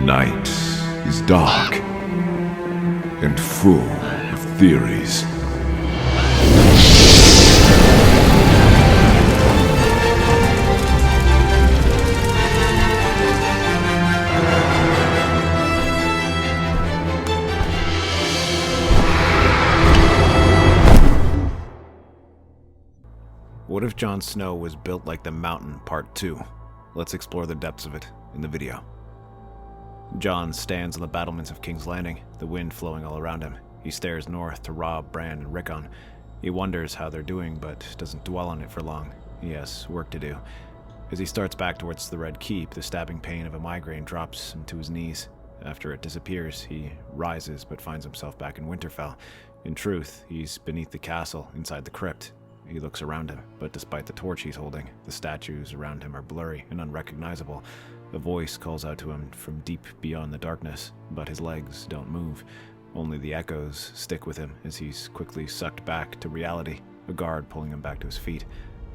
night is dark and full of theories. What if Jon Snow was built like the Mountain Part 2? Let's explore the depths of it in the video. Jon stands on the battlements of King's Landing, the wind flowing all around him. He stares north to Robb, Bran, and Rickon. He wonders how they're doing, but doesn't dwell on it for long. He has work to do. As he starts back towards the Red Keep, the stabbing pain of a migraine drops him to his knees. After it disappears, he rises but finds himself back in Winterfell. In truth, he's beneath the castle, inside the crypt. He looks around him, but despite the torch he's holding, the statues around him are blurry and unrecognizable. A voice calls out to him from deep beyond the darkness, but his legs don't move. Only the echoes stick with him as he's quickly sucked back to reality, a guard pulling him back to his feet.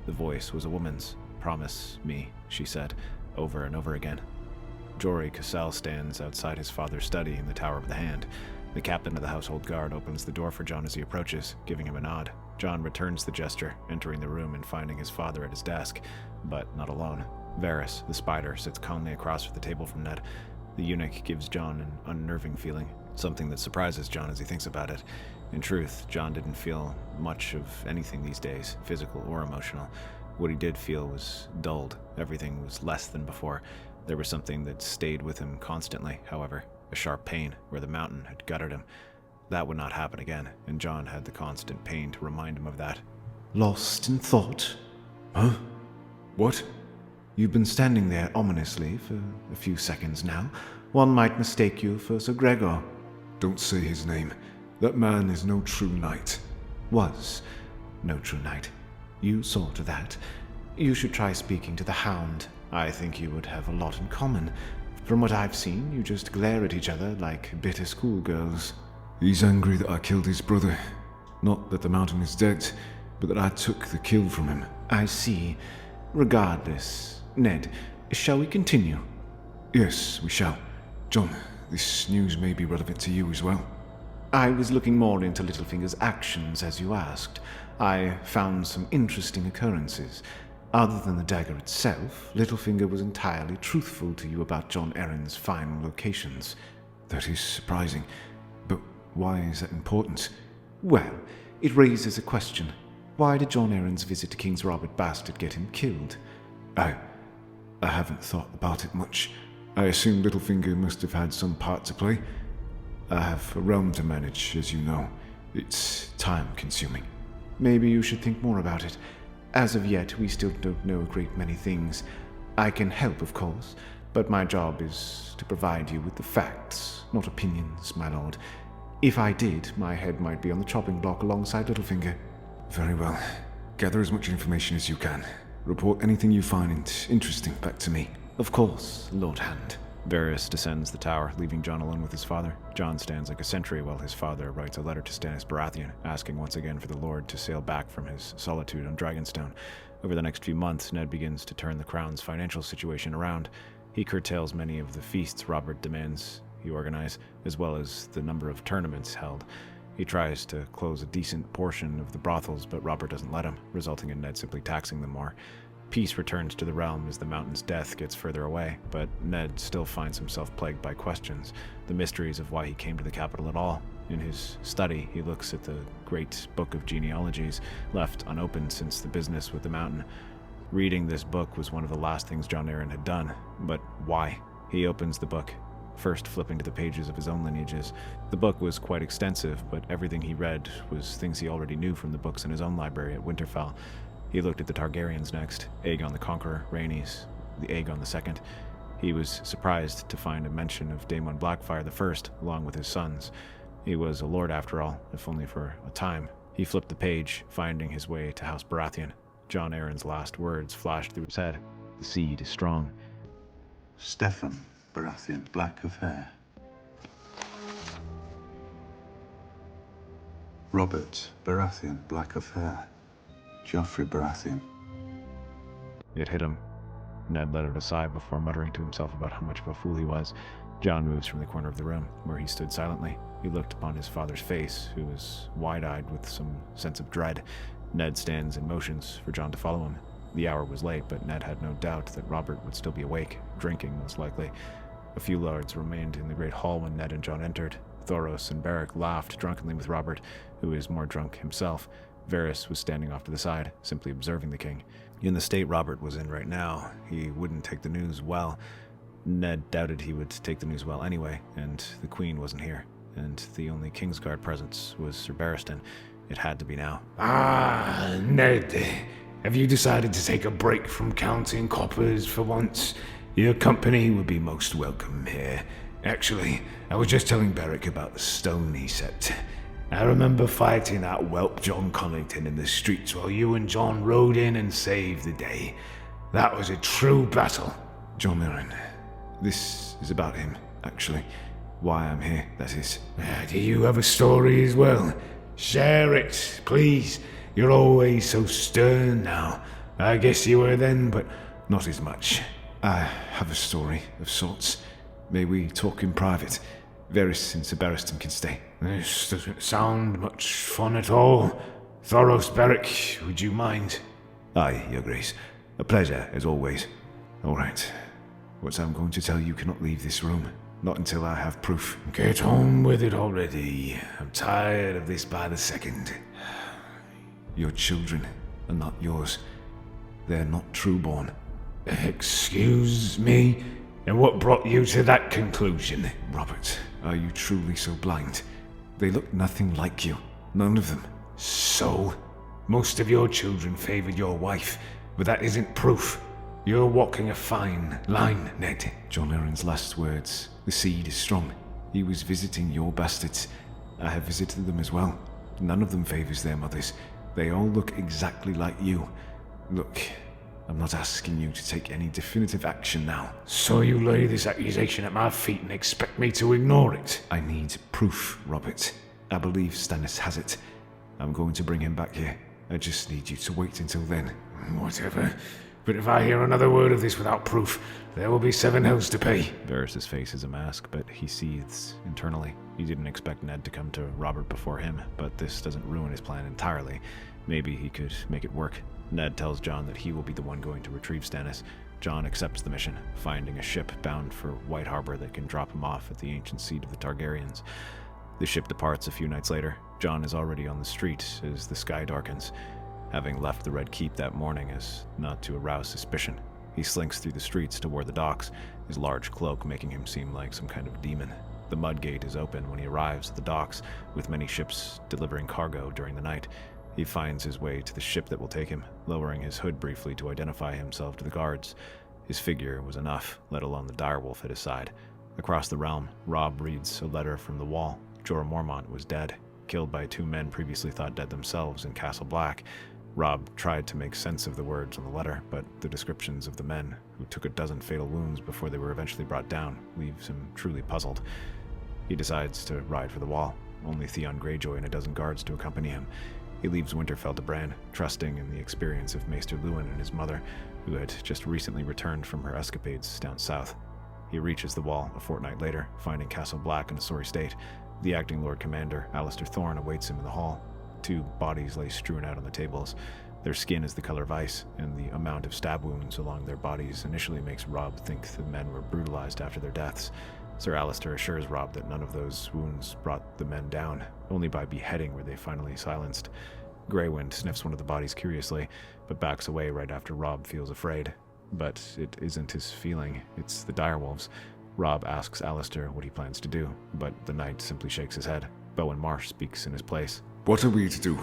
The voice was a woman's. "Promise me," she said, over and over again. Jory Cassell stands outside his father's study in the Tower of the Hand. The captain of the household guard opens the door for Jon as he approaches, giving him a nod. Jon returns the gesture, entering the room and finding his father at his desk, but not alone. Varys, the spider, sits calmly across the table from Ned. The eunuch gives Jon an unnerving feeling, something that surprises Jon as he thinks about it. In truth, Jon didn't feel much of anything these days, physical or emotional. What he did feel was dulled. Everything was less than before. There was something that stayed with him constantly, however, a sharp pain where the mountain had gutted him. That would not happen again, and Jon had the constant pain to remind him of that. Lost in thought? Huh? What? You've been standing there ominously for a few seconds now. One might mistake you for Sir Gregor. Don't say his name. That man is no true knight. Was no true knight. You saw to that. You should try speaking to the Hound. I think you would have a lot in common. From what I've seen, you just glare at each other like bitter schoolgirls. He's angry that I killed his brother. Not that the mountain is dead, but that I took the kill from him. I see. Regardless, Ned, shall we continue? Yes, we shall. Jon, this news may be relevant to you as well. I was looking more into Littlefinger's actions, as you asked. I found some interesting occurrences. Other than the dagger itself, Littlefinger was entirely truthful to you about Jon Arryn's final locations. That is surprising. But why is that important? Well, it raises a question. Why did Jon Arryn's visit to King's Robert Bastard get him killed? I haven't thought about it much. I assume Littlefinger must have had some part to play. I have a realm to manage, as you know. It's time-consuming. Maybe you should think more about it. As of yet, we still don't know a great many things. I can help, of course, but my job is to provide you with the facts, not opinions, my lord. If I did, my head might be on the chopping block alongside Littlefinger. Very well. Gather as much information as you can. Report anything you find interesting back to me. Of course, Lord Hand. Varys descends the tower, leaving Jon alone with his father. Jon stands like a sentry while his father writes a letter to Stannis Baratheon, asking once again for the Lord to sail back from his solitude on Dragonstone. Over the next few months, Ned begins to turn the Crown's financial situation around. He curtails many of the feasts Robert demands he organize, as well as the number of tournaments held. He tries to close a decent portion of the brothels, but Robert doesn't let him, resulting in Ned simply taxing them more. Peace returns to the realm as the mountain's death gets further away, but Ned still finds himself plagued by questions, the mysteries of why he came to the capital at all. In his study, he looks at the great book of genealogies, left unopened since the business with the mountain. Reading this book was one of the last things Jon Arryn had done, but why? He opens the book, first flipping to the pages of his own lineages. The book was quite extensive, but everything he read was things he already knew from the books in his own library at Winterfell. He looked at the Targaryens next, Aegon the Conqueror, Rhaenys, the Aegon II. He was surprised to find a mention of Daemon Blackfyre I, along with his sons. He was a lord after all, if only for a time. He flipped the page, finding his way to House Baratheon. Jon Arryn's last words flashed through his head. The seed is strong. Stefan Baratheon, black of hair. Robert Baratheon, black of hair. Joffrey Baratheon. It hit him. Ned let out a sigh before muttering to himself about how much of a fool he was. Jon moves from the corner of the room, where he stood silently. He looked upon his father's face, who was wide-eyed with some sense of dread. Ned stands and motions for Jon to follow him. The hour was late, but Ned had no doubt that Robert would still be awake, drinking most likely. A few lords remained in the great hall when Ned and Jon entered. Thoros and Beric laughed drunkenly with Robert, who is more drunk himself. Varys was standing off to the side, simply observing the king. In the state Robert was in right now, he wouldn't take the news well. Ned doubted he would take the news well anyway, and the queen wasn't here. And the only Kingsguard presence was Sir Barristan. It had to be now. Ah, Ned, have you decided to take a break from counting coppers for once? Your company would be most welcome here. Actually, I was just telling Beric about the stone he set. I remember fighting that whelp John Connington in the streets while you and Jon rode in and saved the day. That was a true battle. Jon Arryn, this is about him, actually. Why I'm here, that is. Do you have a story as well? Share it, please. You're always so stern now. I guess you were then, but not as much. I have a story of sorts. May we talk in private? Varys and Sir Barristan can stay. This doesn't sound much fun at all. Thoros Beric, would you mind? Aye, Your Grace. A pleasure, as always. All right. What I'm going to tell you cannot leave this room. Not until I have proof. Get on with it already. I'm tired of this by the second. Your children are not yours. They're not trueborn. Excuse me? And what brought you to that conclusion? Robert, are you truly so blind? They look nothing like you. None of them. So? Most of your children favored your wife, but that isn't proof. You're walking a fine line, Ned. Jon Arryn's last words. The seed is strong. He was visiting your bastards. I have visited them as well. None of them favors their mothers. They all look exactly like you. Look, I'm not asking you to take any definitive action now. So you lay this accusation at my feet and expect me to ignore it? I need proof, Robert. I believe Stannis has it. I'm going to bring him back here. I just need you to wait until then. Whatever. But if I hear another word of this without proof, there will be 7 hells to pay. Varys' face is a mask, but he seethes internally. He didn't expect Ned to come to Robert before him, but this doesn't ruin his plan entirely. Maybe he could make it work. Ned tells Jon that he will be the one going to retrieve Stannis. Jon accepts the mission, finding a ship bound for White Harbor that can drop him off at the ancient seat of the Targaryens. The ship departs a few nights later. Jon is already on the street as the sky darkens. Having left the Red Keep that morning as not to arouse suspicion, he slinks through the streets toward the docks, his large cloak making him seem like some kind of demon. The mud gate is open when he arrives at the docks, with many ships delivering cargo during the night. He finds his way to the ship that will take him, lowering his hood briefly to identify himself to the guards. His figure was enough, let alone the direwolf at his side. Across the realm, Robb reads a letter from the wall. Jorah Mormont was dead, killed by 2 men previously thought dead themselves in Castle Black. Robb tried to make sense of the words on the letter, but the descriptions of the men, who took a dozen fatal wounds before they were eventually brought down, leaves him truly puzzled. He decides to ride for the wall, only Theon Greyjoy and a dozen guards to accompany him. He leaves Winterfell to Bran, trusting in the experience of Maester Luwin and his mother, who had just recently returned from her escapades down south. He reaches the wall a fortnight later, finding Castle Black in a sorry state. The acting Lord Commander, Alliser Thorne, awaits him in the hall. 2 bodies lay strewn out on the tables. Their skin is the color of ice, and the amount of stab wounds along their bodies initially makes Robb think the men were brutalized after their deaths. Sir Alliser assures Robb that none of those wounds brought the men down. Only by beheading were they finally silenced. Greywind sniffs one of the bodies curiously, but backs away right after Robb feels afraid. But it isn't his feeling, it's the direwolves. Robb asks Alliser what he plans to do, but the knight simply shakes his head. Bowen Marsh speaks in his place. What are we to do?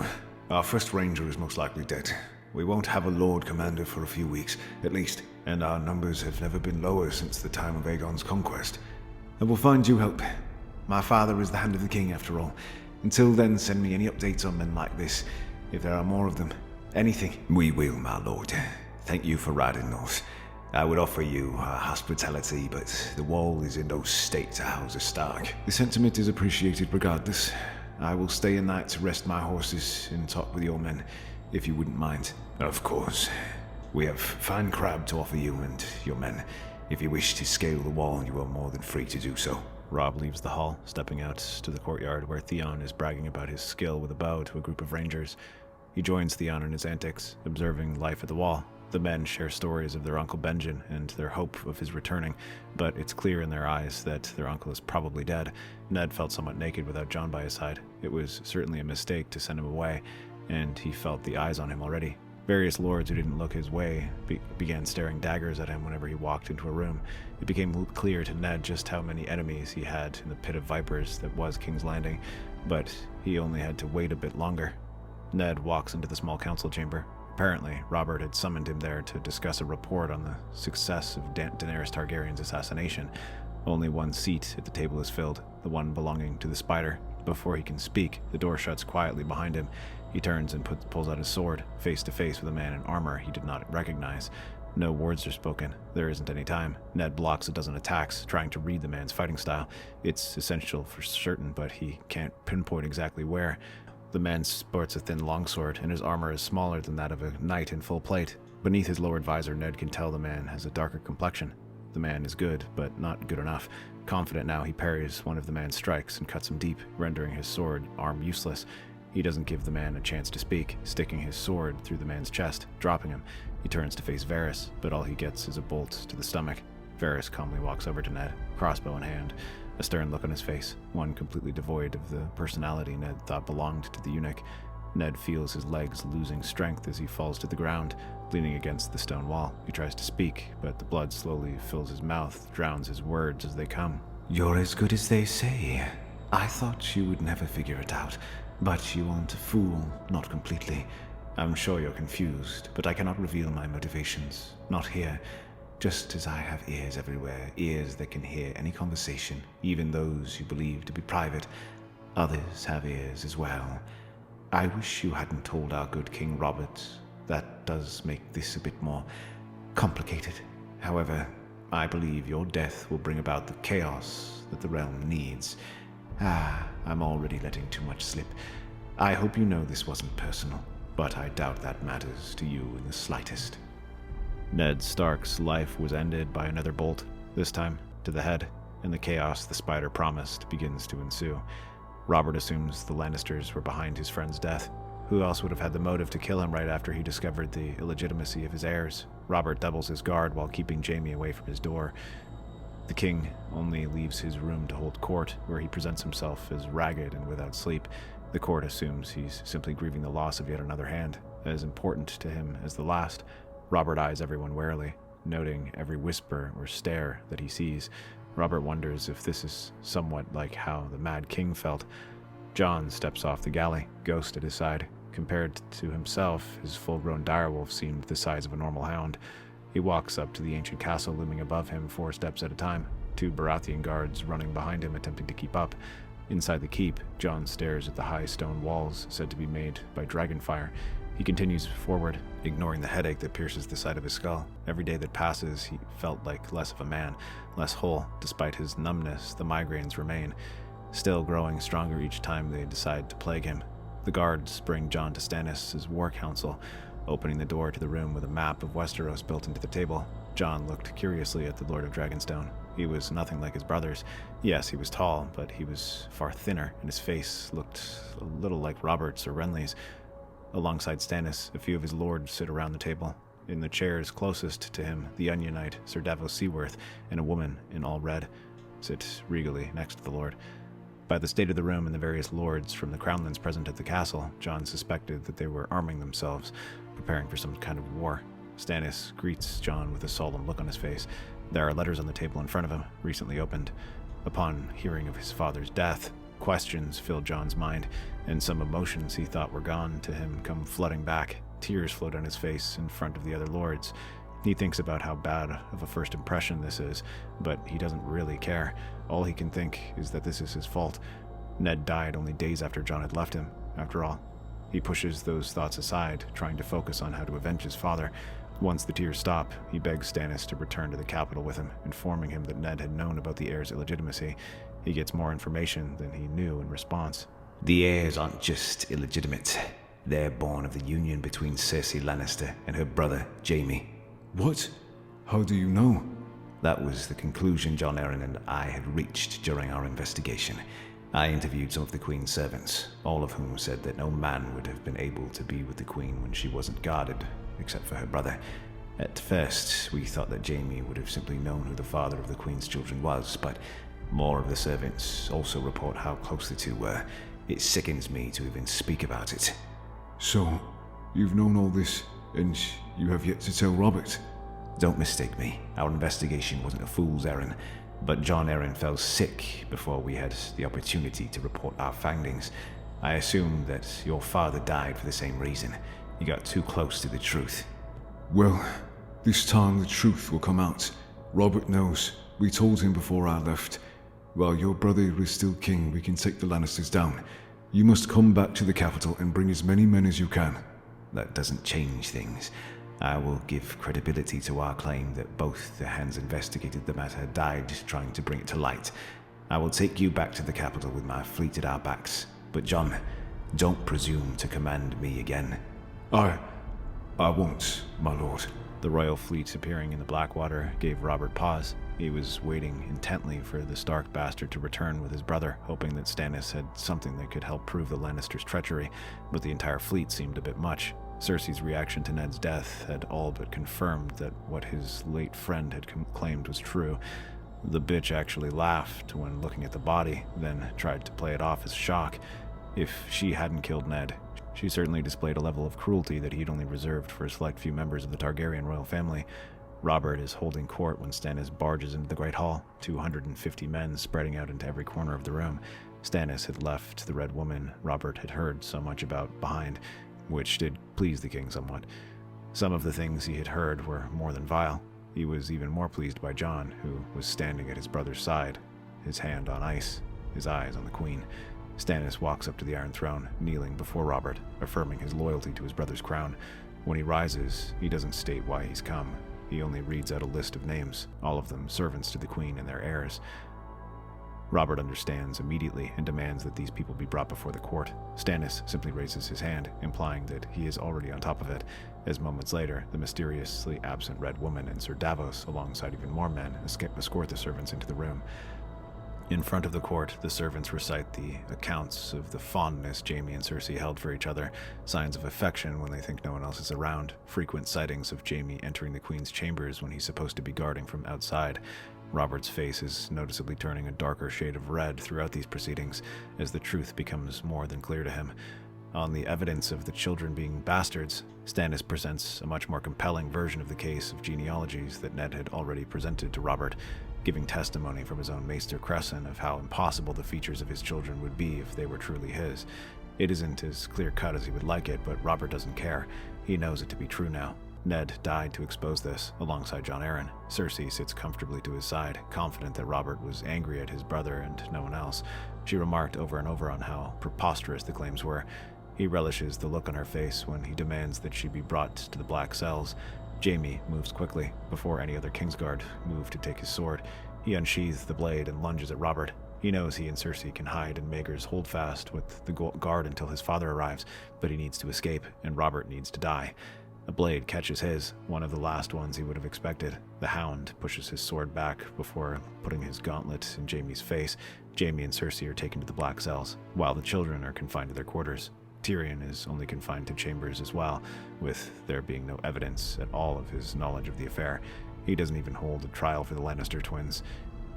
Our first ranger is most likely dead. We won't have a Lord Commander for a few weeks, at least, and our numbers have never been lower since the time of Aegon's conquest. I will find you help. My father is the hand of the king, after all. Until then, send me any updates on men like this, if there are more of them. Anything. We will, my lord. Thank you for riding north. I would offer you hospitality, but the wall is in no state to house a Stark. The sentiment is appreciated regardless. I will stay a night to rest my horses and talk with your men, if you wouldn't mind. Of course. We have fine crab to offer you and your men. If you wish to scale the wall, you are more than free to do so. Robb leaves the hall, stepping out to the courtyard where Theon is bragging about his skill with a bow to a group of rangers. He joins Theon in his antics, observing life at the wall. The men share stories of their Uncle Benjen and their hope of his returning, but it's clear in their eyes that their uncle is probably dead. Ned felt somewhat naked without Jon by his side. It was certainly a mistake to send him away, and he felt the eyes on him already. Various lords who didn't look his way began staring daggers at him whenever he walked into a room. It became clear to Ned just how many enemies he had in the pit of vipers that was King's Landing, but he only had to wait a bit longer. Ned walks into the small council chamber. Apparently, Robert had summoned him there to discuss a report on the success of Daenerys Targaryen's assassination. Only one seat at the table is filled, the one belonging to the spider. Before he can speak, the door shuts quietly behind him. He turns and pulls out his sword, face to face with a man in armor he did not recognize. No words are spoken. There isn't any time. Ned blocks a dozen attacks, trying to read the man's fighting style. It's essential for certain, but he can't pinpoint exactly where. The man sports a thin longsword, and his armor is smaller than that of a knight in full plate. Beneath his lowered visor, Ned can tell the man has a darker complexion. The man is good, but not good enough. Confident now, he parries one of the man's strikes and cuts him deep, rendering his sword arm useless. He doesn't give the man a chance to speak, sticking his sword through the man's chest, dropping him. He turns to face Varys, but all he gets is a bolt to the stomach. Varys calmly walks over to Ned, crossbow in hand, a stern look on his face, one completely devoid of the personality Ned thought belonged to the eunuch. Ned feels his legs losing strength as he falls to the ground, leaning against the stone wall. He tries to speak, but the blood slowly fills his mouth, drowns his words as they come. You're as good as they say. I thought you would never figure it out, but you aren't a fool, not completely. I'm sure you're confused, but I cannot reveal my motivations. Not here. Just as I have ears everywhere, ears that can hear any conversation, even those you believe to be private. Others have ears as well. I wish you hadn't told our good King Robert. That does make this a bit more complicated. However, I believe your death will bring about the chaos that the realm needs. I'm already letting too much slip. I hope you know this wasn't personal, but I doubt that matters to you in the slightest. Ned Stark's life was ended by another bolt, this time to the head, and the chaos the spider promised begins to ensue. Robert assumes the Lannisters were behind his friend's death. Who else would have had the motive to kill him right after he discovered the illegitimacy of his heirs? Robert doubles his guard while keeping Jaime away from his door. The king only leaves his room to hold court, where he presents himself as ragged and without sleep. The court assumes he's simply grieving the loss of yet another hand, as important to him as the last. Robert eyes everyone warily, noting every whisper or stare that he sees. Robert wonders if this is somewhat like how the Mad King felt. Jon steps off the galley, Ghost at his side. Compared to himself, his full-grown direwolf seemed the size of a normal hound. He walks up to the ancient castle looming above him 4 steps at a time, 2 Baratheon guards running behind him attempting to keep up. Inside the keep, Jon stares at the high stone walls said to be made by dragonfire. He continues forward, ignoring the headache that pierces the side of his skull. Every day that passes, he felt like less of a man, less whole. Despite his numbness, the migraines remain, still growing stronger each time they decide to plague him. The guards bring Jon to Stannis' war council, opening the door to the room with a map of Westeros built into the table. Jon looked curiously at the Lord of Dragonstone. He was nothing like his brothers. Yes, he was tall, but he was far thinner, and his face looked a little like Robert's or Renly's. Alongside Stannis, a few of his lords sit around the table. In the chairs closest to him, the Onion Knight, Sir Davos Seaworth, and a woman in all red sit regally next to the Lord. By the state of the room and the various lords from the Crownlands present at the castle, Jon suspected that they were arming themselves, preparing for some kind of war. Stannis greets Jon with a solemn look on his face. There are letters on the table in front of him, recently opened. Upon hearing of his father's death, questions fill Jon's mind, and some emotions he thought were gone to him come flooding back. Tears flow down his face in front of the other lords. He thinks about how bad of a first impression this is, but he doesn't really care. All he can think is that this is his fault. Ned died only days after Jon had left him, after all. He pushes those thoughts aside, trying to focus on how to avenge his father. Once the tears stop, he begs Stannis to return to the capital with him, informing him that Ned had known about the heir's illegitimacy. He gets more information than he knew in response. The heirs aren't just illegitimate. They're born of the union between Cersei Lannister and her brother, Jaime. What? How do you know? That was the conclusion Jon Arryn and I had reached during our investigation. I interviewed some of the Queen's servants, all of whom said that no man would have been able to be with the Queen when she wasn't guarded, except for her brother. At first, we thought that Jaime would have simply known who the father of the Queen's children was, but more of the servants also report how close the two were. It sickens me to even speak about it. So, you've known all this, and you have yet to tell Robert? Don't mistake me. Our investigation wasn't a fool's errand, but Jon Arryn fell sick before we had the opportunity to report our findings. I assume that your father died for the same reason. You got too close to the truth. Well, this time the truth will come out. Robert knows. We told him before I left. While your brother is still king, we can take the Lannisters down. You must come back to the capital and bring as many men as you can. That doesn't change things. I will give credibility to our claim that both the hands investigated the matter died trying to bring it to light. I will take you back to the capital with my fleet at our backs. But Jon, don't presume to command me again. I won't, my lord. The royal fleet appearing in the Blackwater gave Robert pause. He was waiting intently for the Stark bastard to return with his brother, hoping that Stannis had something that could help prove the Lannisters' treachery, but the entire fleet seemed a bit much. Cersei's reaction to Ned's death had all but confirmed that what his late friend had claimed was true. The bitch actually laughed when looking at the body, then tried to play it off as shock. If she hadn't killed Ned, she certainly displayed a level of cruelty that he'd only reserved for a select few members of the Targaryen royal family. Robert is holding court when Stannis barges into the Great Hall, 250 men spreading out into every corner of the room. Stannis had left the Red Woman Robert had heard so much about behind, which did please the king somewhat. Some of the things he had heard were more than vile. He was even more pleased by Jon, who was standing at his brother's side, his hand on ice, his eyes on the Queen. Stannis walks up to the Iron Throne, kneeling before Robert, affirming his loyalty to his brother's crown. When he rises, he doesn't state why he's come. He only reads out a list of names, all of them servants to the Queen and their heirs. Robert understands immediately and demands that these people be brought before the court. Stannis simply raises his hand, implying that he is already on top of it, as moments later, the mysteriously absent Red Woman and Sir Davos, alongside even more men, escort the servants into the room. In front of the court, the servants recite the accounts of the fondness Jaime and Cersei held for each other, signs of affection when they think no one else is around, frequent sightings of Jaime entering the Queen's chambers when he's supposed to be guarding from outside. Robert's face is noticeably turning a darker shade of red throughout these proceedings, as the truth becomes more than clear to him. On the evidence of the children being bastards, Stannis presents a much more compelling version of the case of genealogies that Ned had already presented to Robert, giving testimony from his own Maester Crescent of how impossible the features of his children would be if they were truly his. It isn't as clear-cut as he would like it, but Robert doesn't care. He knows it to be true now. Ned died to expose this, alongside Jon Arryn. Cersei sits comfortably to his side, confident that Robert was angry at his brother and no one else. She remarked over and over on how preposterous the claims were. He relishes the look on her face when he demands that she be brought to the Black Cells. Jaime moves quickly. Before any other Kingsguard move to take his sword, he unsheathes the blade and lunges at Robert. He knows he and Cersei can hide in Maegor's holdfast with the guard until his father arrives, but he needs to escape, and Robert needs to die. A blade catches his, one of the last ones he would have expected. The Hound pushes his sword back before putting his gauntlet in Jaime's face. Jaime and Cersei are taken to the Black Cells, while the children are confined to their quarters. Tyrion is only confined to chambers as well, with there being no evidence at all of his knowledge of the affair. He doesn't even hold a trial for the Lannister twins,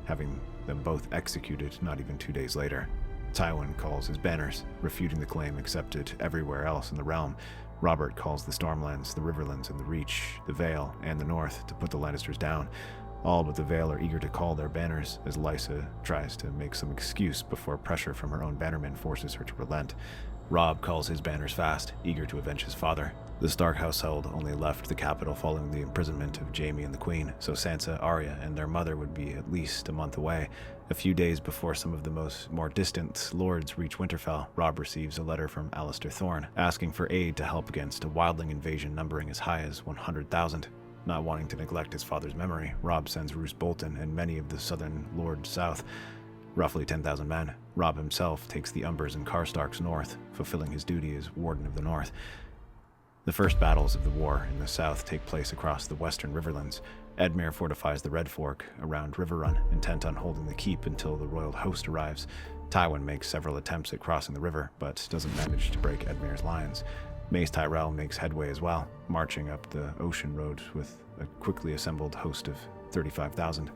having them both executed not even 2 days later. Tywin calls his banners, refuting the claim accepted everywhere else in the realm. Robert calls the Stormlands, the Riverlands, and the Reach, the Vale, and the North to put the Lannisters down. All but the Vale are eager to call their banners, as Lysa tries to make some excuse before pressure from her own bannermen forces her to relent. Robb calls his banners fast, eager to avenge his father. The Stark household only left the capital following the imprisonment of Jaime and the Queen, so Sansa, Arya, and their mother would be at least a month away. A few days before some of the more distant lords reach Winterfell, Robb receives a letter from Alliser Thorne, asking for aid to help against a wildling invasion numbering as high as 100,000. Not wanting to neglect his father's memory, Robb sends Roose Bolton and many of the southern lords south, roughly 10,000 men. Robb himself takes the Umbers and Karstarks north, fulfilling his duty as Warden of the North. The first battles of the war in the south take place across the western Riverlands. Edmure fortifies the Red Fork around River Run, intent on holding the keep until the royal host arrives. Tywin makes several attempts at crossing the river, but doesn't manage to break Edmure's lines. Mace Tyrell makes headway as well, marching up the ocean road with a quickly assembled host of 35,000.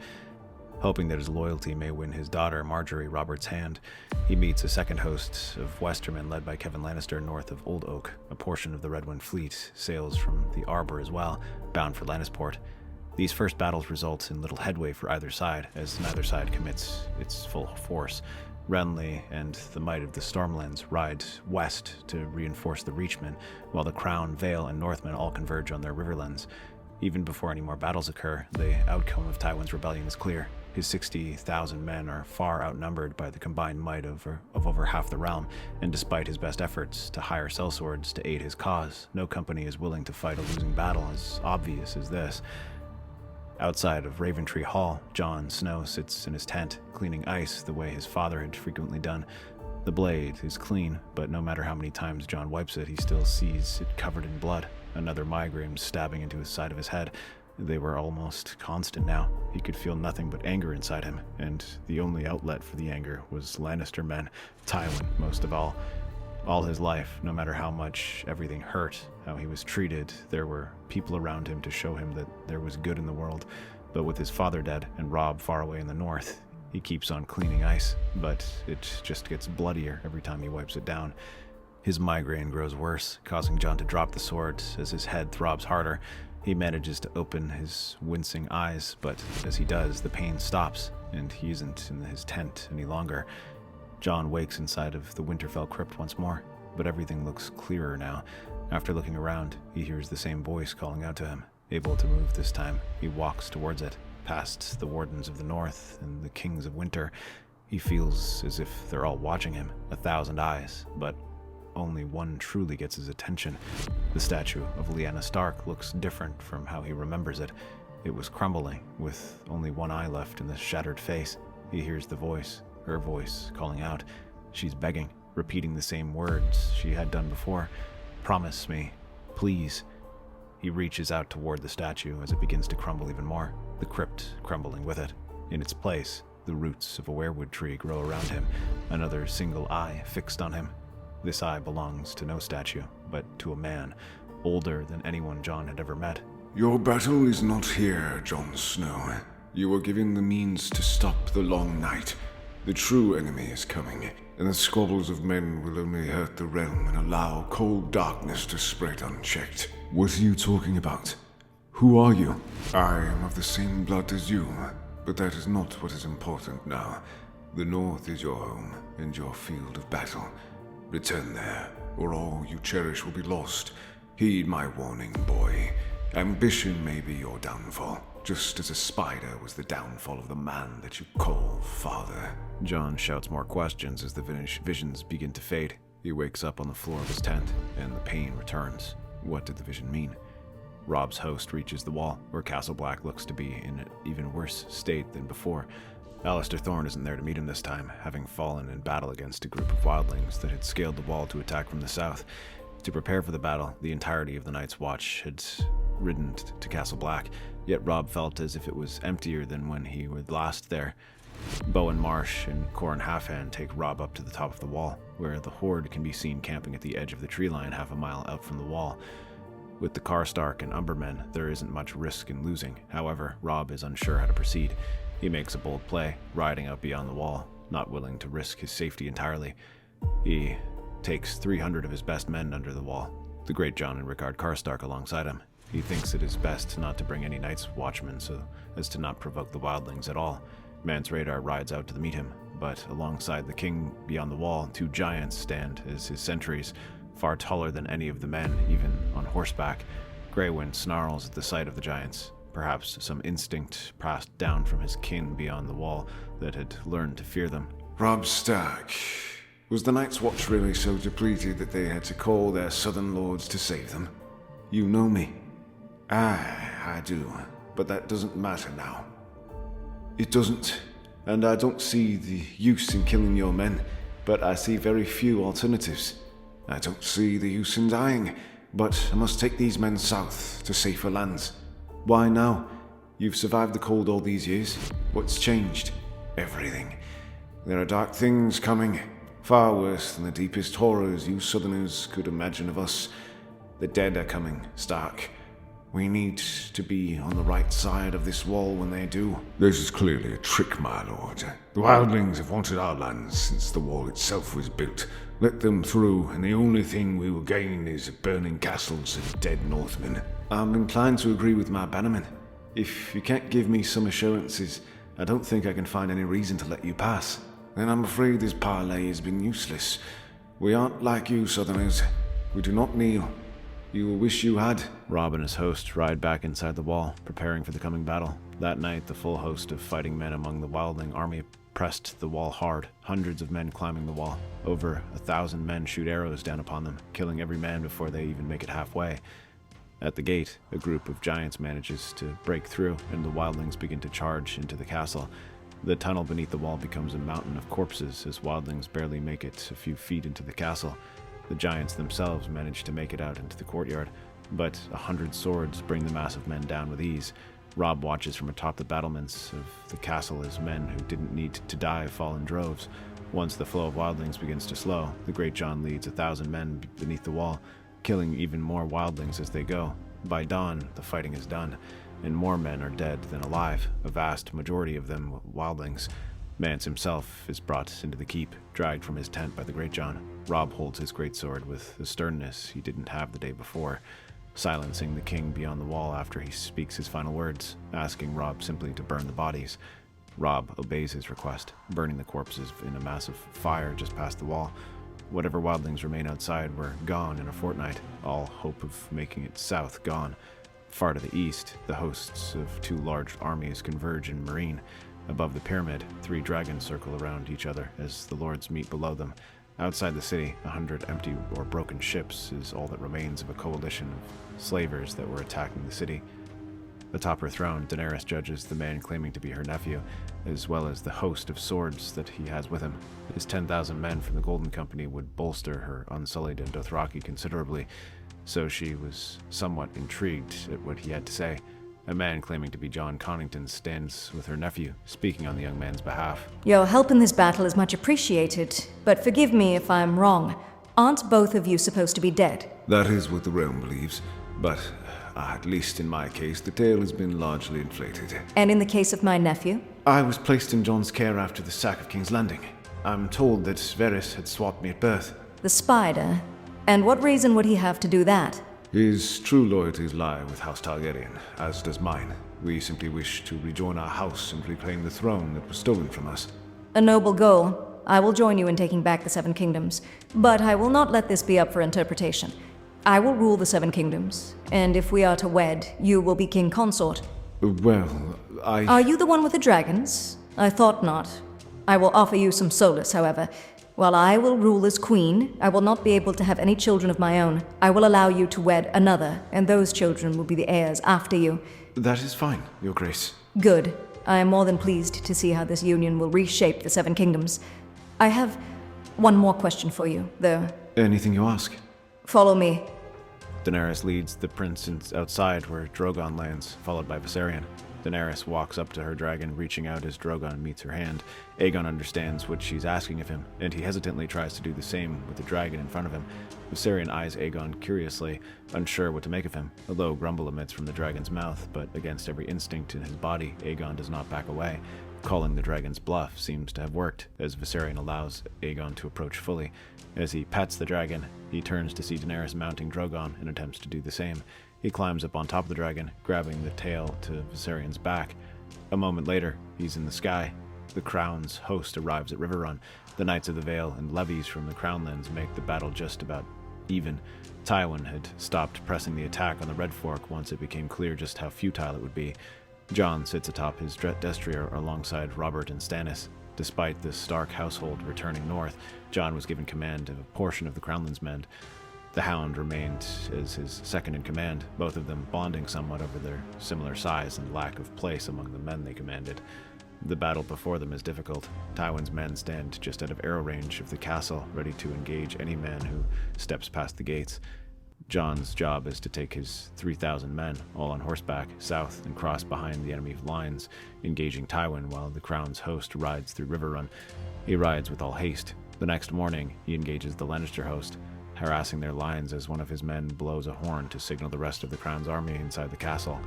Hoping that his loyalty may win his daughter Marjorie Robert's hand, he meets a second host of Westermen led by Kevin Lannister north of Old Oak. A portion of the Redwyne fleet sails from the Arbor as well, bound for Lannisport. These first battles result in little headway for either side, as neither side commits its full force. Renly and the might of the Stormlands ride west to reinforce the Reachmen, while the Crown, Vale, and Northmen all converge on their riverlands. Even before any more battles occur, the outcome of Tywin's rebellion is clear. His 60,000 men are far outnumbered by the combined might of over half the realm, and despite his best efforts to hire sellswords to aid his cause, no company is willing to fight a losing battle as obvious as this. Outside of Raventree Hall, Jon Snow sits in his tent, cleaning ice the way his father had frequently done. The blade is clean, but no matter how many times Jon wipes it, he still sees it covered in blood, another migraine stabbing into his side of his head. They were almost constant now. He could feel nothing but anger inside him, and the only outlet for the anger was Lannister men, Tywin most of all. All his life, no matter how much everything hurt, how he was treated, there were people around him to show him that there was good in the world. But with his father dead and Robb far away in the north, he keeps on cleaning ice, but it just gets bloodier every time he wipes it down. His migraine grows worse, causing Jon to drop the sword as his head throbs harder. He manages to open his wincing eyes, but as he does, the pain stops, and he isn't in his tent any longer. Jon wakes inside of the Winterfell crypt once more, but everything looks clearer now. After looking around, he hears the same voice calling out to him. Able to move this time, he walks towards it, past the Wardens of the North and the Kings of Winter. He feels as if they're all watching him, 1,000 eyes, but only one truly gets his attention. The statue of Lyanna Stark looks different from how he remembers it. It was crumbling, with only one eye left in the shattered face. He hears the voice, her voice, calling out. She's begging, repeating the same words she had done before. Promise me, please. He reaches out toward the statue as it begins to crumble even more, the crypt crumbling with it. In its place, the roots of a weirwood tree grow around him, another single eye fixed on him. This eye belongs to no statue, but to a man, older than anyone Jon had ever met. Your battle is not here, Jon Snow. You were given the means to stop the long night. The true enemy is coming, and the squabbles of men will only hurt the realm and allow cold darkness to spread unchecked. What are you talking about? Who are you? I am of the same blood as you, but that is not what is important now. The North is your home and your field of battle. Return there, or all you cherish will be lost. Heed my warning, boy. Ambition may be your downfall, just as a spider was the downfall of the man that you call father. Jon shouts more questions as the visions begin to fade. He wakes up on the floor of his tent, and the pain returns. What did the vision mean? Robb's host reaches the wall, where Castle Black looks to be in an even worse state than before. Alistair Thorne isn't there to meet him this time, having fallen in battle against a group of wildlings that had scaled the wall to attack from the south. To prepare for the battle, the entirety of the Night's Watch had ridden to Castle Black, yet Robb felt as if it was emptier than when he was last there. Bowen Marsh and Corran Halfhand take Robb up to the top of the wall, where the Horde can be seen camping at the edge of the tree line half a mile out from the wall. With the Karstark and Umbermen, there isn't much risk in losing. However, Robb is unsure how to proceed. He makes a bold play, riding out beyond the wall, not willing to risk his safety entirely. He takes 300 of his best men under the wall, the Great Jon and Rickard Karstark alongside him. He thinks it is best not to bring any Night's Watchmen so as to not provoke the wildlings at all. Mance Rhaegar rides out to meet him, but alongside the king beyond the wall, 2 giants stand as his sentries, far taller than any of the men, even on horseback. Grey Wind snarls at the sight of the giants, perhaps some instinct passed down from his kin beyond the wall that had learned to fear them. Robb Stark. Was the Night's Watch really so depleted that they had to call their southern lords to save them? You know me. I do, but that doesn't matter now. It doesn't, and I don't see the use in killing your men, but I see very few alternatives. I don't see the use in dying, but I must take these men south to safer lands. Why now? You've survived the cold all these years. What's changed? Everything. There are dark things coming, far worse than the deepest horrors you Southerners could imagine of us. The dead are coming, Stark. We need to be on the right side of this wall when they do. This is clearly a trick, my lord. The wildlings have wanted our lands since the wall itself was built. Let them through, and the only thing we will gain is burning castles and dead Northmen. I'm inclined to agree with my bannerman. If you can't give me some assurances, I don't think I can find any reason to let you pass. Then I'm afraid this parley has been useless. We aren't like you Southerners. We do not kneel. You will wish you had. Robb and his host ride back inside the wall, preparing for the coming battle. That night, the full host of fighting men among the wildling army pressed the wall hard, hundreds of men climbing the wall. Over 1,000 men shoot arrows down upon them, killing every man before they even make it halfway. At the gate, a group of giants manages to break through, and the wildlings begin to charge into the castle. The tunnel beneath the wall becomes a mountain of corpses as wildlings barely make it a few feet into the castle. The giants themselves manage to make it out into the courtyard, but 100 swords bring the massive men down with ease. Robb watches from atop the battlements of the castle as men who didn't need to die fall in droves. Once the flow of wildlings begins to slow, the Great Jon leads 1,000 men beneath the wall, killing even more wildlings as they go. By dawn, the fighting is done, and more men are dead than alive, a vast majority of them wildlings. Mance himself is brought into the keep, dragged from his tent by the Great Jon. Robb holds his greatsword with a sternness he didn't have the day before, silencing the king beyond the wall after he speaks his final words, asking Robb simply to burn the bodies. Robb obeys his request, burning the corpses in a massive fire just past the wall. Whatever wildlings remain outside were gone in a fortnight, all hope of making it south gone. Far to the east, the hosts of 2 large armies converge in Marine. Above the pyramid, 3 dragons circle around each other as the lords meet below them. Outside the city, 100 empty or broken ships is all that remains of a coalition of slavers that were attacking the city. Atop her throne, Daenerys judges the man claiming to be her nephew, as well as the host of swords that he has with him. His 10,000 men from the Golden Company would bolster her unsullied and Dothraki considerably, so she was somewhat intrigued at what he had to say. A man claiming to be Jon Connington stands with her nephew, speaking on the young man's behalf. Your help in this battle is much appreciated, but forgive me if I'm wrong. Aren't both of you supposed to be dead? That is what the realm believes, but at least in my case, the tale has been largely inflated. And in the case of my nephew? I was placed in Jon's care after the sack of King's Landing. I'm told that Varys had swapped me at birth. The spider? And what reason would he have to do that? His true loyalties lie with House Targaryen, as does mine. We simply wish to rejoin our house and reclaim the throne that was stolen from us. A noble goal. I will join you in taking back the 7 kingdoms, but I will not let this be up for interpretation. I will rule the 7 kingdoms, and if we are to wed, you will be king consort. Are you the one with the dragons? I thought not. I will offer you some solace, however. While I will rule as queen, I will not be able to have any children of my own. I will allow you to wed another, and those children will be the heirs after you. That is fine, Your Grace. Good. I am more than pleased to see how this union will reshape the 7 kingdoms. I have one more question for you, though. Anything you ask. Follow me. Daenerys leads the prince outside where Drogon lands, followed by Viserion. Daenerys walks up to her dragon, reaching out as Drogon meets her hand. Aegon understands what she's asking of him, and he hesitantly tries to do the same with the dragon in front of him. Viserion eyes Aegon curiously, unsure what to make of him. A low grumble emits from the dragon's mouth, but against every instinct in his body, Aegon does not back away. Calling the dragon's bluff seems to have worked, as Viserion allows Aegon to approach fully. As he pets the dragon, he turns to see Daenerys mounting Drogon and attempts to do the same. He climbs up on top of the dragon, grabbing the tail to Viserion's back. A moment later, he's in the sky. The Crown's host arrives at Riverrun. The Knights of the Vale and levies from the Crownlands make the battle just about even. Tywin had stopped pressing the attack on the Red Fork once it became clear just how futile it would be. Jon sits atop his destrier alongside Robert and Stannis. Despite the Stark household returning north, Jon was given command of a portion of the Crownlands men. The Hound remained as his second in command, both of them bonding somewhat over their similar size and lack of place among the men they commanded. The battle before them is difficult. Tywin's men stand just out of arrow range of the castle, ready to engage any man who steps past the gates. Jon's job is to take his 3,000 men, all on horseback, south and cross behind the enemy lines, engaging Tywin while the Crown's host rides through River Run. He rides with all haste. The next morning, he engages the Lannister host, harassing their lines as one of his men blows a horn to signal the rest of the Crown's army inside the castle.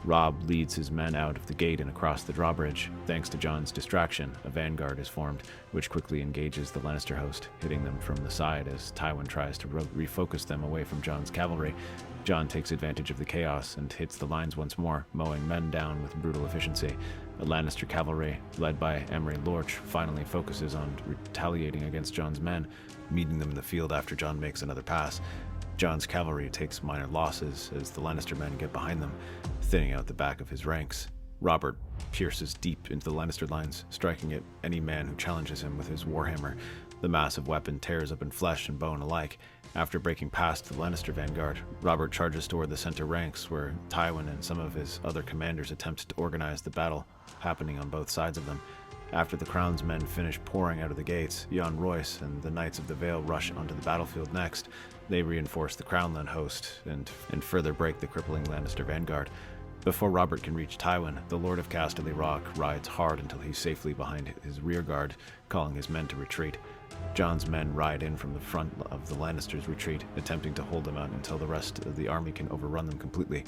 Robb leads his men out of the gate and across the drawbridge. Thanks to Jon's distraction, a vanguard is formed, which quickly engages the Lannister host, hitting them from the side as Tywin tries to refocus them away from Jon's cavalry. Jon takes advantage of the chaos and hits the lines once more, mowing men down with brutal efficiency. The Lannister cavalry, led by Emery Lorch, finally focuses on retaliating against Jon's men, meeting them in the field after Jon makes another pass. Jon's cavalry takes minor losses as the Lannister men get behind them, thinning out the back of his ranks. Robert pierces deep into the Lannister lines, striking at any man who challenges him with his warhammer. The massive weapon tears open flesh and bone alike. After breaking past the Lannister vanguard, Robert charges toward the center ranks, where Tywin and some of his other commanders attempt to organize the battle happening on both sides of them. After the Crown's men finish pouring out of the gates, Jon Royce and the Knights of the Vale rush onto the battlefield next. They reinforce the Crownland host and further break the crippling Lannister vanguard. Before Robert can reach Tywin, the Lord of Casterly Rock rides hard until he's safely behind his rearguard, calling his men to retreat. Jon's men ride in from the front of the Lannisters' retreat, attempting to hold them out until the rest of the army can overrun them completely.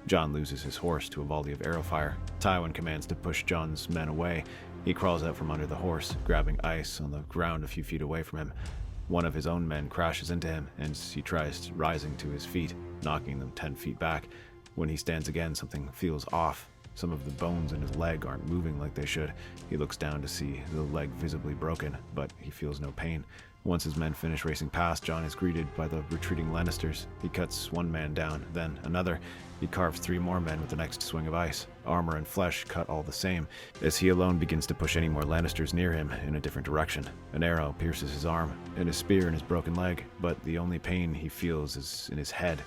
Jon loses his horse to a volley of arrow fire. Tywin commands to push Jon's men away. He crawls out from under the horse, grabbing ice on the ground a few feet away from him. One of his own men crashes into him, and he tries rising to his feet, knocking them 10 feet back. When he stands again, something feels off. Some of the bones in his leg aren't moving like they should. He looks down to see the leg visibly broken, but he feels no pain. Once his men finish racing past, Jon is greeted by the retreating Lannisters. He cuts one man down, then another. He carves 3 more men with the next swing of ice, armor and flesh cut all the same, as he alone begins to push any more Lannisters near him in a different direction. An arrow pierces his arm, and a spear in his broken leg, but the only pain he feels is in his head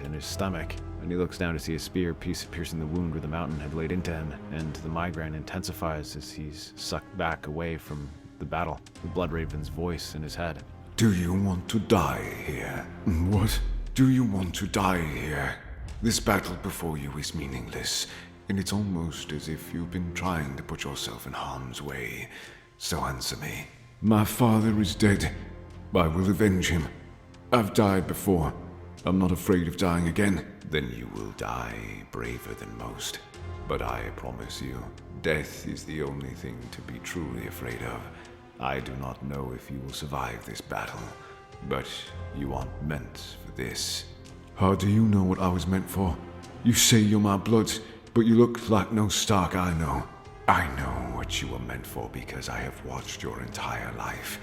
and his stomach, and he looks down to see a spear piercing the wound where the mountain had laid into him, and the migraine intensifies as he's sucked back away from the battle, the Bloodraven's voice in his head. Do you want to die here? What? Do you want to die here? This battle before you is meaningless, and it's almost as if you've been trying to put yourself in harm's way. So answer me. My father is dead. I will avenge him. I've died before. I'm not afraid of dying again. Then you will die braver than most. But I promise you, death is the only thing to be truly afraid of. I do not know if you will survive this battle, but you aren't meant for this. How do you know what I was meant for? You say you're my blood, but you look like no Stark I know. I know what you were meant for because I have watched your entire life.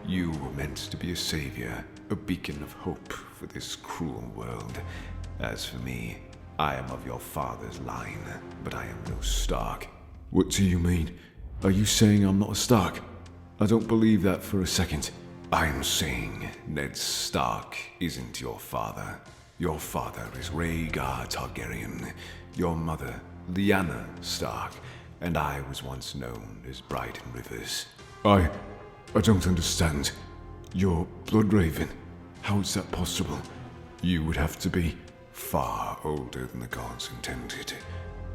You were meant to be a savior, a beacon of hope for this cruel world. As for me, I am of your father's line, but I am no Stark. What do you mean? Are you saying I'm not a Stark? I don't believe that for a second. I'm saying Ned Stark isn't your father. Your father is Rhaegar Targaryen, your mother, Lyanna Stark, and I was once known as Brighton Rivers. I don't understand. You're Bloodraven. How is that possible? You would have to be far older than the gods intended.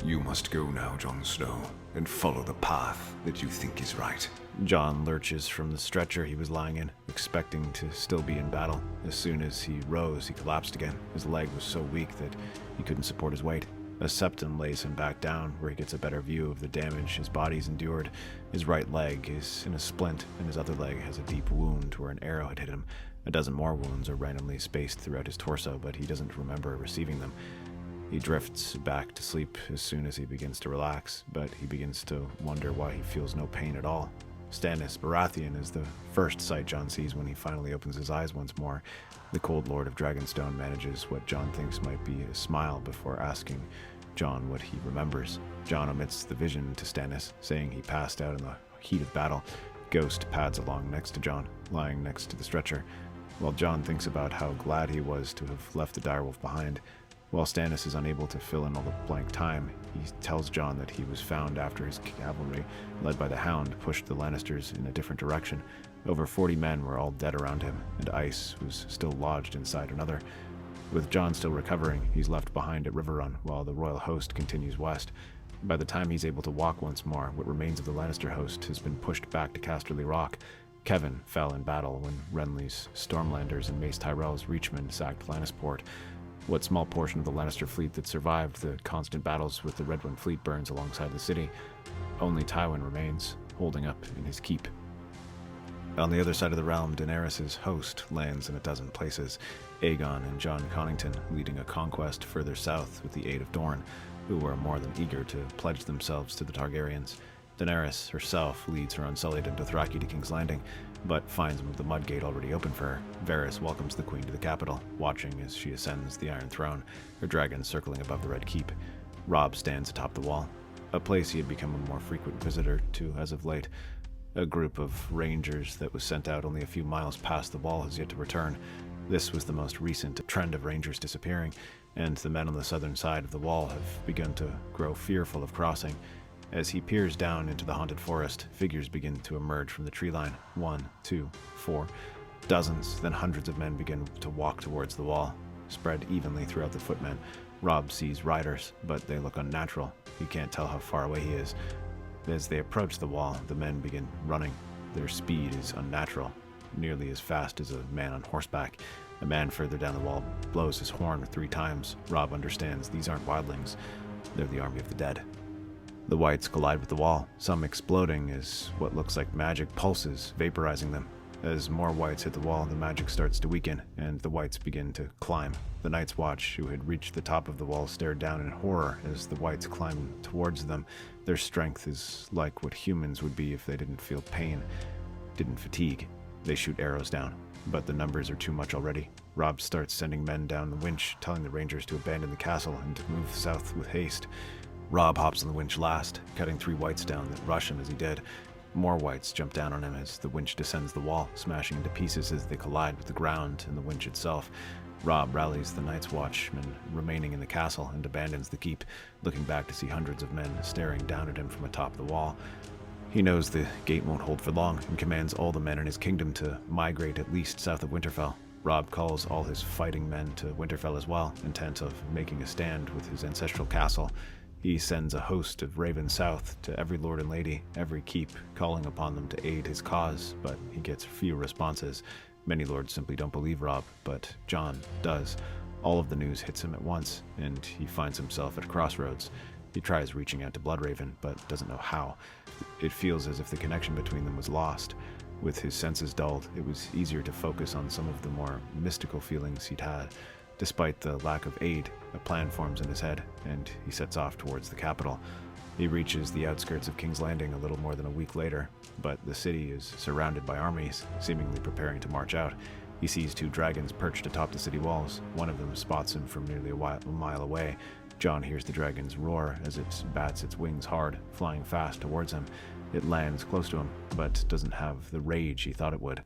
You must go now, Jon Snow, and follow the path that you think is right. Jon lurches from the stretcher he was lying in, expecting to still be in battle. As soon as he rose, he collapsed again. His leg was so weak that he couldn't support his weight. A septon lays him back down, where he gets a better view of the damage his body's endured. His right leg is in a splint, and his other leg has a deep wound where an arrow had hit him. A dozen more wounds are randomly spaced throughout his torso, but he doesn't remember receiving them. He drifts back to sleep as soon as he begins to relax, but he begins to wonder why he feels no pain at all. Stannis Baratheon is the first sight Jon sees when he finally opens his eyes once more. The Cold Lord of Dragonstone manages what Jon thinks might be a smile before asking Jon what he remembers. Jon omits the vision to Stannis, saying he passed out in the heat of battle. Ghost pads along next to Jon, lying next to the stretcher, while Jon thinks about how glad he was to have left the direwolf behind. While Stannis is unable to fill in all the blank time, he tells Jon that he was found after his cavalry, led by the Hound, pushed the Lannisters in a different direction. Over 40 men were all dead around him, and ice was still lodged inside another. With Jon still recovering, he's left behind at River Run while the royal host continues west. By the time he's able to walk once more, what remains of the Lannister host has been pushed back to Casterly Rock. Kevan fell in battle when Renly's Stormlanders and Mace Tyrell's Reachmen sacked Lannisport. What small portion of the Lannister fleet that survived the constant battles with the Red One fleet burns alongside the city. Only Tywin remains, holding up in his keep. On the other side of the realm, Daenerys' host lands in a dozen places, Aegon and Jon Connington leading a conquest further south with the aid of Dorne, who are more than eager to pledge themselves to the Targaryens. Daenerys herself leads her Unsullied and Dothraki to King's Landing, but finds the Mudgate already open for her. Varys welcomes the Queen to the capital, watching as she ascends the Iron Throne, her dragon circling above the Red Keep. Robb stands atop the wall, a place he had become a more frequent visitor to as of late. A group of rangers that was sent out only a few miles past the wall has yet to return. This was the most recent trend of rangers disappearing, and the men on the southern side of the wall have begun to grow fearful of crossing. As he peers down into the haunted forest, figures begin to emerge from the tree line. 1, 2, 4. Dozens, then hundreds of men begin to walk towards the wall, spread evenly throughout the footmen. Robb sees riders, but they look unnatural. He can't tell how far away he is. As they approach the wall, the men begin running. Their speed is unnatural, nearly as fast as a man on horseback. A man further down the wall blows his horn 3 times. Robb understands these aren't wildlings. They're the army of the dead. The whites collide with the wall, some exploding as what looks like magic pulses, vaporizing them. As more whites hit the wall, the magic starts to weaken, and the whites begin to climb. The Night's Watch, who had reached the top of the wall, stared down in horror as the whites climbed towards them. Their strength is like what humans would be if they didn't feel pain, didn't fatigue. They shoot arrows down, but the numbers are too much already. Robb starts sending men down the winch, telling the rangers to abandon the castle and to move south with haste. Robb hops on the winch last, cutting 3 whites down that rush him as he did. More whites jump down on him as the winch descends the wall, smashing into pieces as they collide with the ground and the winch itself. Robb rallies the Night's Watchmen remaining in the castle and abandons the keep, looking back to see hundreds of men staring down at him from atop the wall. He knows the gate won't hold for long and commands all the men in his kingdom to migrate at least south of Winterfell. Robb calls all his fighting men to Winterfell as well, intent of making a stand with his ancestral castle. He sends a host of ravens south to every lord and lady, every keep, calling upon them to aid his cause, but he gets few responses. Many lords simply don't believe Robb, but Jon does. All of the news hits him at once, and he finds himself at a crossroads. He tries reaching out to Bloodraven, but doesn't know how. It feels as if the connection between them was lost. With his senses dulled, it was easier to focus on some of the more mystical feelings he'd had. Despite the lack of aid, a plan forms in his head, and he sets off towards the capital. He reaches the outskirts of King's Landing a little more than a week later, but the city is surrounded by armies, seemingly preparing to march out. He sees 2 dragons perched atop the city walls. One of them spots him from nearly a mile away. Jon hears the dragon's roar as it bats its wings hard, flying fast towards him. It lands close to him, but doesn't have the rage he thought it would.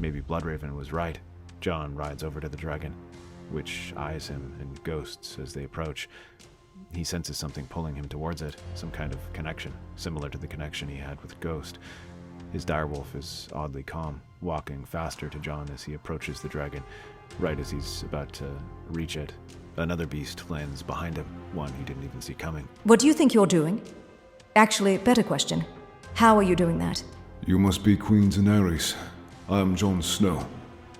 Maybe Bloodraven was right. Jon rides over to the dragon, which eyes him and ghosts as they approach. He senses something pulling him towards it, some kind of connection, similar to the connection he had with Ghost. His direwolf is oddly calm, walking faster to Jon as he approaches the dragon. Right as he's about to reach it, another beast lands behind him, one he didn't even see coming. What do you think you're doing? Actually, better question. How are you doing that? You must be Queen Daenerys. I am Jon Snow.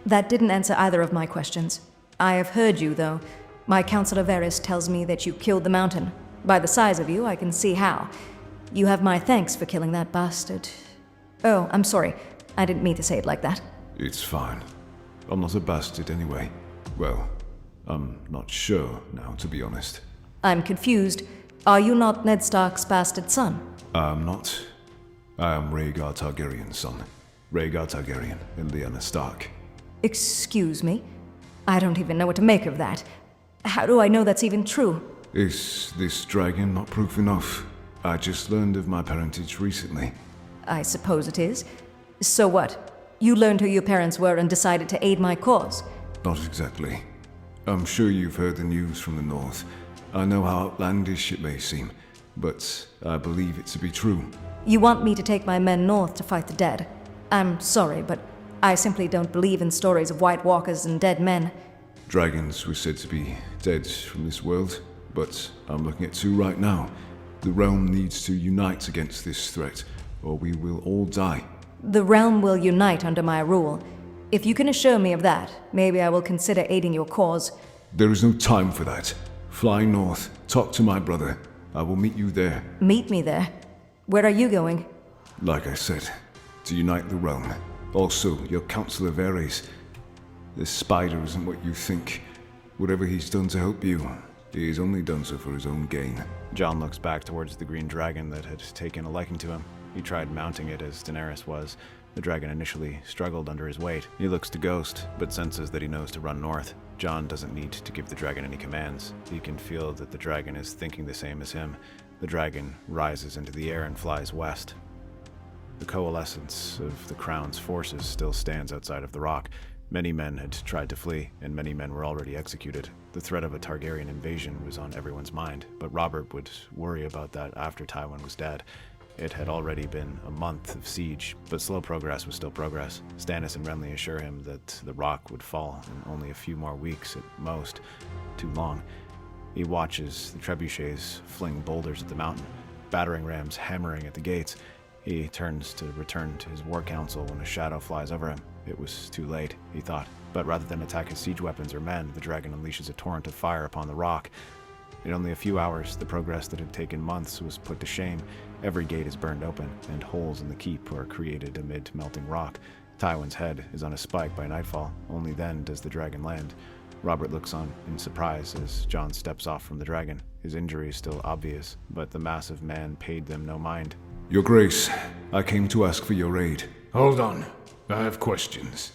That didn't answer either of my questions. I have heard you, though. My counselor Varys tells me that you killed the mountain. By the size of you, I can see how. You have my thanks for killing that bastard. Oh, I'm sorry. I didn't mean to say it like that. It's fine. I'm not a bastard anyway. Well, I'm not sure now, to be honest. I'm confused. Are you not Ned Stark's bastard son? I'm not. I am Rhaegar Targaryen's son. Rhaegar Targaryen and Lyanna Stark. Excuse me? I don't even know what to make of that. How do I know that's even true? Is this dragon not proof enough? I just learned of my parentage recently. I suppose it is. So what? You learned who your parents were and decided to aid my cause? Not exactly. I'm sure you've heard the news from the north. I know how outlandish it may seem, but I believe it to be true. You want me to take my men north to fight the dead? I'm sorry, but I simply don't believe in stories of White Walkers and dead men. Dragons were said to be dead from this world, but I'm looking at 2 right now. The realm needs to unite against this threat, or we will all die. The realm will unite under my rule. If you can assure me of that, maybe I will consider aiding your cause. There is no time for that. Fly north, talk to my brother. I will meet you there. Meet me there. Where are you going? Like I said, to unite the realm. Also, your Councillor Varys. This spider isn't what you think. Whatever he's done to help you, he has only done so for his own gain. Jon looks back towards the green dragon that had taken a liking to him. He tried mounting it as Daenerys was. The dragon initially struggled under his weight. He looks to Ghost, but senses that he knows to run north. Jon doesn't need to give the dragon any commands. He can feel that the dragon is thinking the same as him. The dragon rises into the air and flies west. The coalescence of the Crown's forces still stands outside of the rock. Many men had tried to flee, and many men were already executed. The threat of a Targaryen invasion was on everyone's mind, but Robert would worry about that after Tywin was dead. It had already been a month of siege, but slow progress was still progress. Stannis and Renly assure him that the rock would fall in only a few more weeks at most. Too long. He watches the trebuchets fling boulders at the mountain, battering rams hammering at the gates. He turns to return to his war council when a shadow flies over him. It was too late, he thought. But rather than attack his siege weapons or men, the dragon unleashes a torrent of fire upon the rock. In only a few hours, the progress that had taken months was put to shame. Every gate is burned open, and holes in the keep are created amid melting rock. Tywin's head is on a spike by nightfall. Only then does the dragon land. Robert looks on in surprise as Jon steps off from the dragon. His injury is still obvious, but the massive man paid them no mind. Your Grace, I came to ask for your aid. Hold on. I have questions.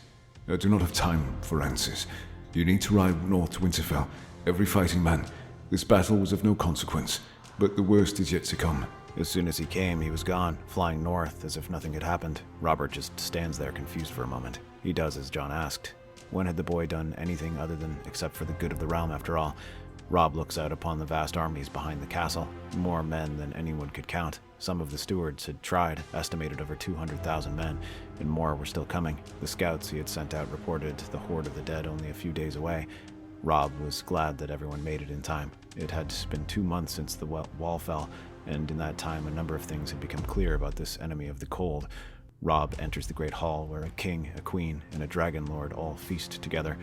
I do not have time for answers. You need to ride north to Winterfell. Every fighting man. This battle was of no consequence, but the worst is yet to come. As soon as he came, he was gone, flying north as if nothing had happened. Robert just stands there confused for a moment. He does as Jon asked. When had the boy done anything other than except for the good of the realm, after all? Robb looks out upon the vast armies behind the castle, more men than anyone could count. Some of the stewards had tried, estimated over 200,000 men, and more were still coming. The scouts he had sent out reported the horde of the dead only a few days away. Robb was glad that everyone made it in time. It had been 2 months since the wall fell, and in that time a number of things had become clear about this enemy of the cold. Robb enters the great hall where a king, a queen, and a dragon lord all feast together.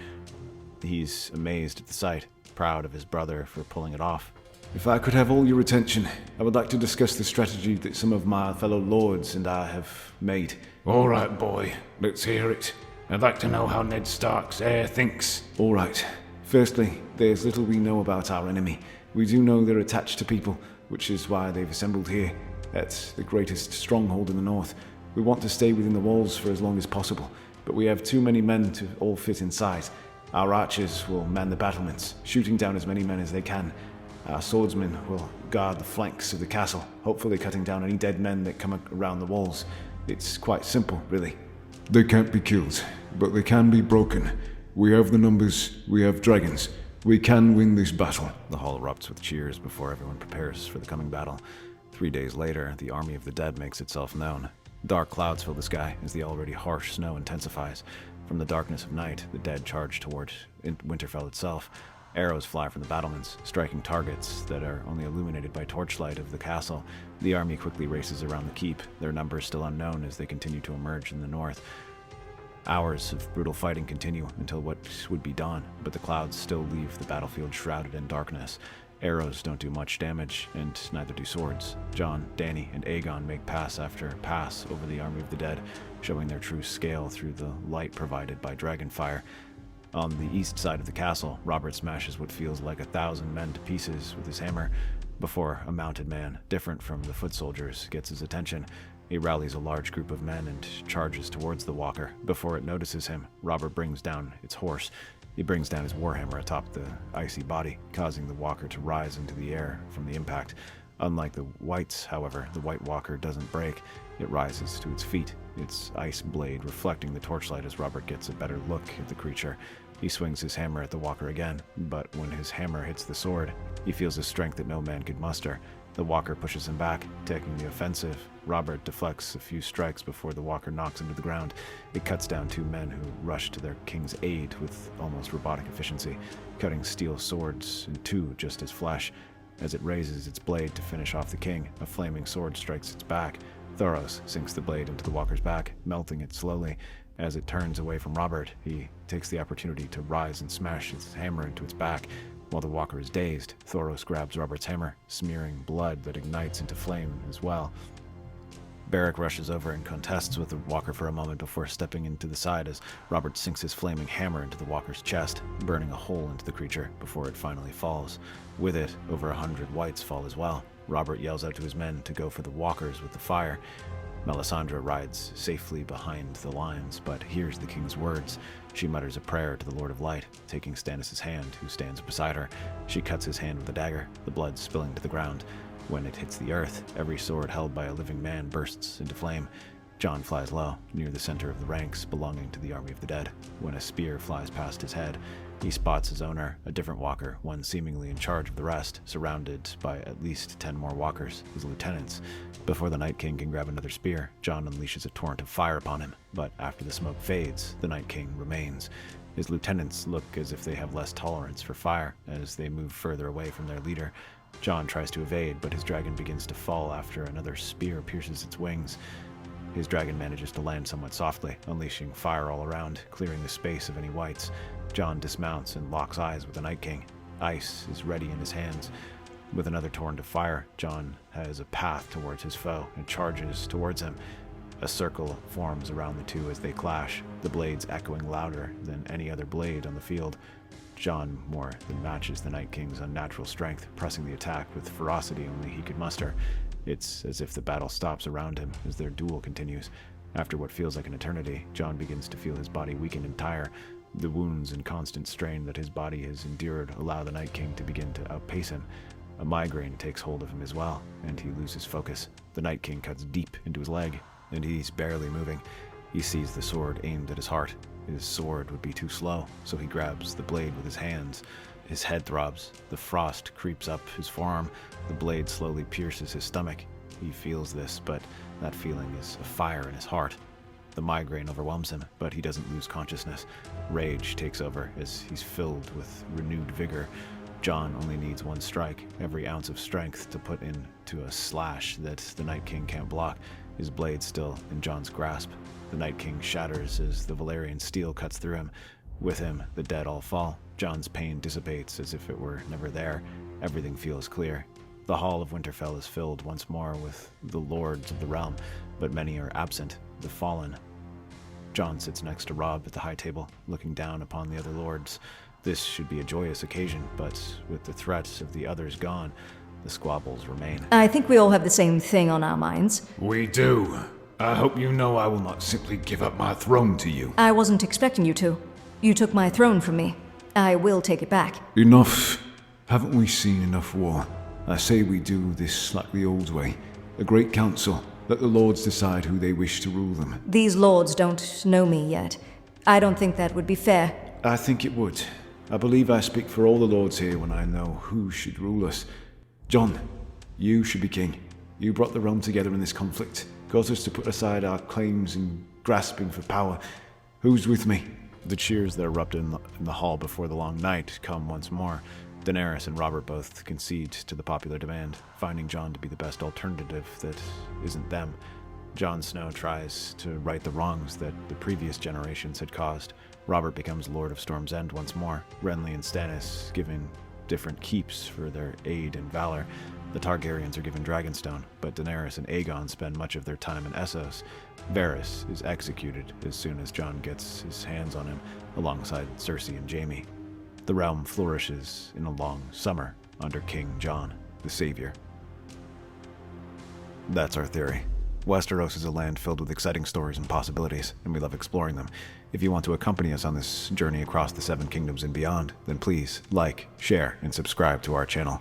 He's amazed at the sight, proud of his brother for pulling it off. If I could have all your attention, I would like to discuss the strategy that some of my fellow lords and I have made. All right, boy. Let's hear it. I'd like to know how Ned Stark's heir thinks. All right. Firstly, there's little we know about our enemy. We do know they're attached to people, which is why they've assembled here. That's the greatest stronghold in the north. We want to stay within the walls for as long as possible, but we have too many men to all fit inside. Our archers will man the battlements, shooting down as many men as they can. Our swordsmen will guard the flanks of the castle, hopefully cutting down any dead men that come around the walls. It's quite simple, really. They can't be killed, but they can be broken. We have the numbers, we have dragons. We can win this battle. The hall erupts with cheers before everyone prepares for the coming battle. 3 days later, the army of the dead makes itself known. Dark clouds fill the sky as the already harsh snow intensifies. From the darkness of night, the dead charge toward Winterfell itself. Arrows fly from the battlements, striking targets that are only illuminated by torchlight of the castle. The army quickly races around the keep, their numbers still unknown as they continue to emerge in the north. Hours of brutal fighting continue until what would be dawn, but the clouds still leave the battlefield shrouded in darkness. Arrows don't do much damage, and neither do swords. Jon, Dany, and Aegon make pass after pass over the army of the dead, showing their true scale through the light provided by dragonfire. On the east side of the castle, Robert smashes what feels like 1,000 men to pieces with his hammer before a mounted man, different from the foot soldiers, gets his attention. He rallies a large group of men and charges towards the walker. Before it notices him, Robert brings down its horse. He brings down his warhammer atop the icy body, causing the walker to rise into the air from the impact. Unlike the whites, however, the White Walker doesn't break. It rises to its feet, its ice blade reflecting the torchlight as Robert gets a better look at the creature. He swings his hammer at the walker again, but when his hammer hits the sword, he feels a strength that no man could muster. The walker pushes him back, taking the offensive. Robert deflects a few strikes before the walker knocks him to the ground. It cuts down 2 men who rush to their king's aid with almost robotic efficiency, cutting steel swords in 2 just as flesh. As it raises its blade to finish off the king, a flaming sword strikes its back. Thoros sinks the blade into the walker's back, melting it slowly. As it turns away from Robert, he takes the opportunity to rise and smash his hammer into its back. While the walker is dazed, Thoros grabs Robert's hammer, smearing blood that ignites into flame as well. Beric rushes over and contests with the walker for a moment before stepping into the side as Robert sinks his flaming hammer into the walker's chest, burning a hole into the creature before it finally falls. With it, over 100 wights fall as well. Robert yells out to his men to go for the walkers with the fire. Melisandre rides safely behind the lines, but hears the king's words. She mutters a prayer to the Lord of Light, taking Stannis' hand, who stands beside her. She cuts his hand with a dagger, the blood spilling to the ground. When it hits the earth, every sword held by a living man bursts into flame. Jon flies low, near the center of the ranks belonging to the army of the dead. When a spear flies past his head, he spots his owner, a different walker, one seemingly in charge of the rest, surrounded by at least 10 more walkers, his lieutenants. Before the Night King can grab another spear, Jon unleashes a torrent of fire upon him, but after the smoke fades, the Night King remains. His lieutenants look as if they have less tolerance for fire as they move further away from their leader. Jon tries to evade, but his dragon begins to fall after another spear pierces its wings. His dragon manages to land somewhat softly, unleashing fire all around, clearing the space of any wights. Jon dismounts and locks eyes with the Night King. Ice is ready in his hands. With another torrent of fire, Jon has a path towards his foe and charges towards him. A circle forms around the two as they clash, the blades echoing louder than any other blade on the field. Jon more than matches the Night King's unnatural strength, pressing the attack with ferocity only he could muster. It's as if the battle stops around him as their duel continues. After what feels like an eternity, Jon begins to feel his body weaken and tire. The wounds and constant strain that his body has endured allow the Night King to begin to outpace him. A migraine takes hold of him as well, and he loses focus. The Night King cuts deep into his leg, and he's barely moving. He sees the sword aimed at his heart. His sword would be too slow, so he grabs the blade with his hands. His head throbs. The frost creeps up his forearm. The blade slowly pierces his stomach. He feels this, but that feeling is a fire in his heart. The migraine overwhelms him, but he doesn't lose consciousness. Rage takes over as he's filled with renewed vigor. Jon only needs one strike, every ounce of strength to put into a slash that the Night King can't block, his blade still in Jon's grasp. The Night King shatters as the Valyrian steel cuts through him. With him, the dead all fall. Jon's pain dissipates as if it were never there. Everything feels clear. The hall of Winterfell is filled once more with the lords of the realm, but many are absent, the fallen. Jon sits next to Robb at the high table, looking down upon the other lords. This should be a joyous occasion, but with the threats of the others gone, the squabbles remain. I think we all have the same thing on our minds. We do. I hope you know I will not simply give up my throne to you. I wasn't expecting you to. You took my throne from me. I will take it back. Enough. Haven't we seen enough war? I say we do this like the old way. A great council. Let the lords decide who they wish to rule them. These lords don't know me yet. I don't think that would be fair. I think it would. I believe I speak for all the lords here when I know who should rule us. Jon, you should be king. You brought the realm together in this conflict, caused us to put aside our claims and grasping for power. Who's with me? The cheers that erupt in the hall before the long night come once more. Daenerys and Robert both concede to the popular demand, finding Jon to be the best alternative that isn't them. Jon Snow tries to right the wrongs that the previous generations had caused. Robert becomes Lord of Storm's End once more, Renly and Stannis given different keeps for their aid and valor. The Targaryens are given Dragonstone, but Daenerys and Aegon spend much of their time in Essos. Varys is executed as soon as Jon gets his hands on him, alongside Cersei and Jaime. The realm flourishes in a long summer under King Jon, the Savior. That's our theory. Westeros is a land filled with exciting stories and possibilities, and we love exploring them. If you want to accompany us on this journey across the Seven Kingdoms and beyond, then please like, share, and subscribe to our channel.